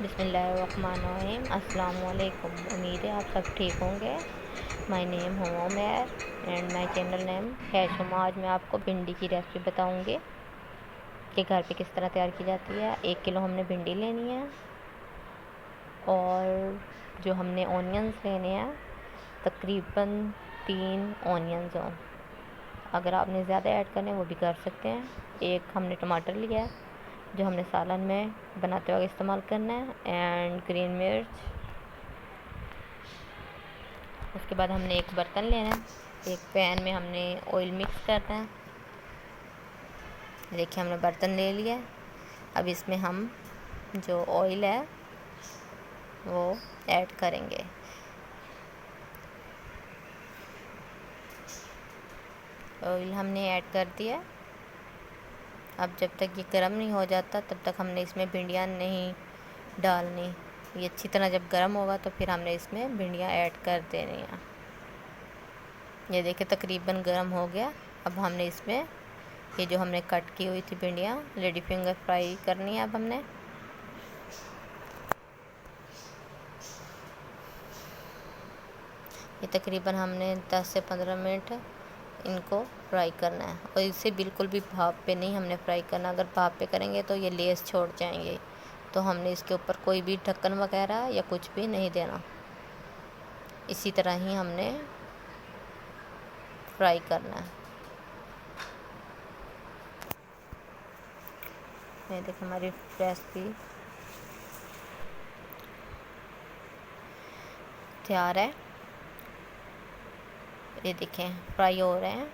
बिस्मिल्लाहिर्रहमानिर्रहीम। अस्सलाम वालेकुम। उम्मीद है आप सब ठीक होंगे। माय नेम हूँ Umair and my channel name है शुमा। आज मैं आपको भिंडी की रेसिपी बताऊंगी कि घर पे किस तरह तैयार की जाती है। 1 किलो हमने भिंडी लेनी है और जो हमने ऑनियंस लेने हैं तकरीबन 3 ऑनियंस हों। अगर आपने ज़्यादा ऐड करने वो भी कर सकते हैं। एक हमने टमाटर लिया है जो हमने सालन में बनाते वक्त इस्तेमाल करना है एंड ग्रीन मिर्च। उसके बाद हमने एक बर्तन लेना है। एक पैन में हमने ऑयल मिक्स करना है। देखिए हमने बर्तन ले लिया है। अब इसमें हम जो ऑयल है वो ऐड करेंगे। ऑयल हमने ऐड कर दिया। अब जब तक ये गर्म नहीं हो जाता तब तक हमने इसमें भिंडियाँ नहीं डालनी। ये अच्छी तरह जब गर्म होगा तो फिर हमने इसमें भिंडियाँ ऐड कर देनी है। ये देखिए तकरीबन गर्म हो गया। अब हमने इसमें ये जो हमने कट की हुई थी भिंडियाँ लेडी फिंगर फ्राई करनी है। अब हमने ये तकरीबन हमने 10 से 15 मिनट इनको फ्राई करना है और इसे बिल्कुल भी भाप पे नहीं हमने फ्राई करना। अगर भाप पे करेंगे तो ये लेस छोड़ जाएंगे, तो हमने इसके ऊपर कोई भी ढक्कन वगैरह या कुछ भी नहीं देना। इसी तरह ही हमने फ्राई करना है। ये देखिए हमारी रेसिपी तैयार है। ये देखें फ्राई हो रहे हैं।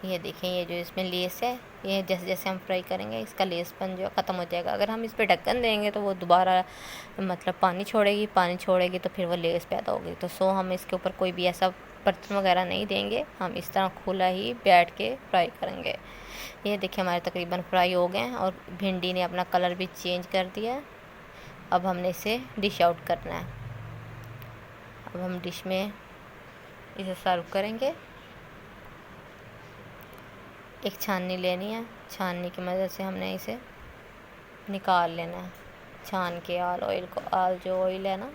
ये देखें ये जो इसमें लेस है ये जैसे जैसे हम फ्राई करेंगे इसका लेसपन जो ख़त्म हो जाएगा। अगर हम इस पर ढक्कन देंगे तो वो दोबारा मतलब पानी छोड़ेगी तो फिर वो लेस पैदा होगी। तो हम इसके ऊपर कोई भी ऐसा बर्तन वगैरह नहीं देंगे। हम इस तरह खुला ही बैठ के फ्राई करेंगे। ये देखिए हमारे तकरीबन फ्राई हो गए हैं और भिंडी ने अपना कलर भी चेंज कर दिया है। अब हमने इसे डिश आउट करना है। अब हम डिश में इसे सर्व करेंगे। एक छाननी लेनी है। छाननी की मदद से हमने इसे निकाल लेना है। छान के आल जो ऑयल है ना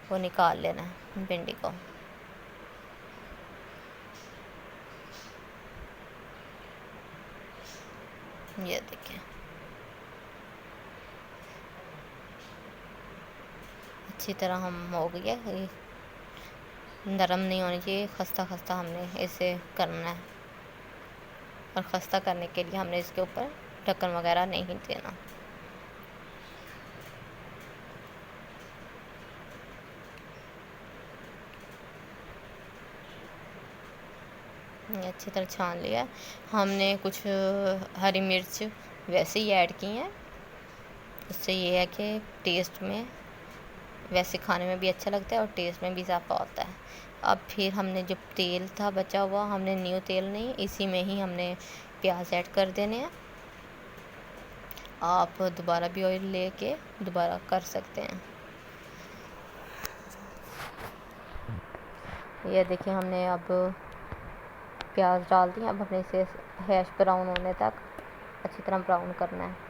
वो निकाल लेना है भिंडी को। ये देखिए अच्छी तरह हम हो गया। ये नरम नहीं होनी चाहिए, खस्ता खस्ता हमने इसे करना है। और खस्ता करने के लिए हमने इसके ऊपर ढक्कन वगैरह नहीं देना। अच्छी तरह छान लिया। हमने कुछ हरी मिर्च वैसे ही ऐड की हैं। उससे ये है कि टेस्ट में वैसे खाने में भी अच्छा लगता है और टेस्ट में भी इजाफा होता है। अब फिर हमने जो तेल था बचा हुआ हमने न्यू तेल नहीं इसी में ही हमने प्याज ऐड कर देने हैं। आप दोबारा भी ऑयल लेके दोबारा कर सकते हैं। ये देखिए हमने अब प्याज डाल दिया। अब हमने इसे हैश ब्राउन होने तक अच्छी तरह ब्राउन करना है।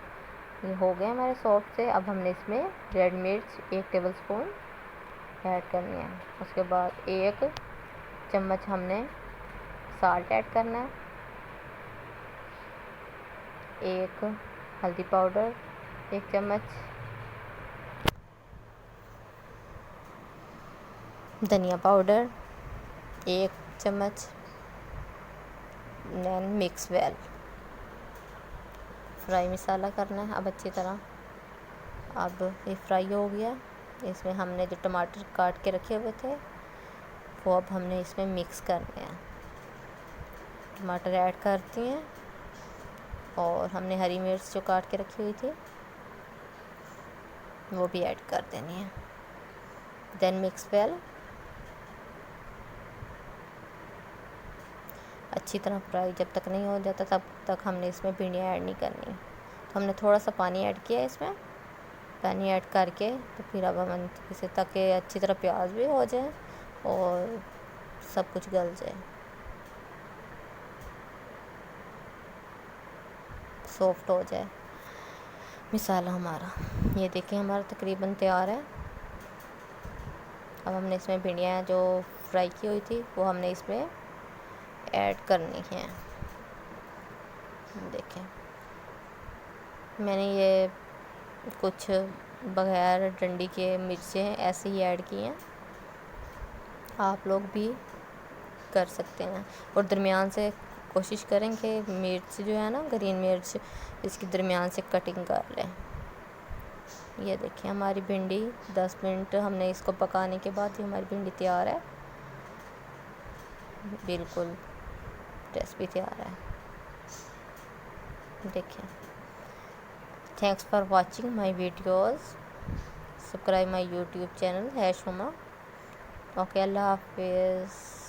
ये हो गए हमारे सॉफ्ट से। अब हमने इसमें रेड मिर्च 1 टेबलस्पून ऐड करनी है। उसके बाद 1 चम्मच हमने साल्ट ऐड करना है। 1 हल्दी पाउडर 1 चम्मच, धनिया पाउडर 1 चम्मच, देन मिक्स वेल फ्राई मसाला करना है। अब अच्छी तरह अब ये फ्राई हो गया। इसमें हमने जो टमाटर काट के रखे हुए थे वो अब हमने इसमें मिक्स करने हैं। टमाटर ऐड करती हैं और हमने हरी मिर्च जो काट के रखी हुई थी वो भी ऐड कर देनी है। देन मिक्स वेल अच्छी तरह फ्राई जब तक नहीं हो जाता तब तक हमने इसमें भिंडियाँ ऐड नहीं करनी। तो हमने थोड़ा सा पानी ऐड किया है इसमें। पानी ऐड करके तो फिर अब हम इसे ताकि अच्छी तरह प्याज भी हो जाए और सब कुछ गल जाए, सॉफ्ट हो जाए। مسالہ ہمارا یہ دیکھیں ہمارا تقریباً تیار ہے. اب ہم نے اس میں بھنڈیاں جو فرائی کی ہوئی تھی وہ ہم نے اس میں ایڈ کرنی ہیں. دیکھیں میں نے یہ کچھ بغیر ڈنڈی کے مرچیں ایسے ہی ایڈ کی ہیں، آپ لوگ بھی کر سکتے ہیں. اور درمیان سے کوشش کریں کہ مرچ جو ہے نا گرین مرچ اس کی درمیان سے کٹنگ کر لیں. یہ دیکھیں ہماری بھنڈی 10 منٹ ہم نے اس کو پکانے کے بعد ہی ہماری بھنڈی تیار ہے، بالکل ریسپی تیار ہے. دیکھیں thanks for watching my videos, subscribe my YouTube channel ہے شما. اوکے اللہ حافظ.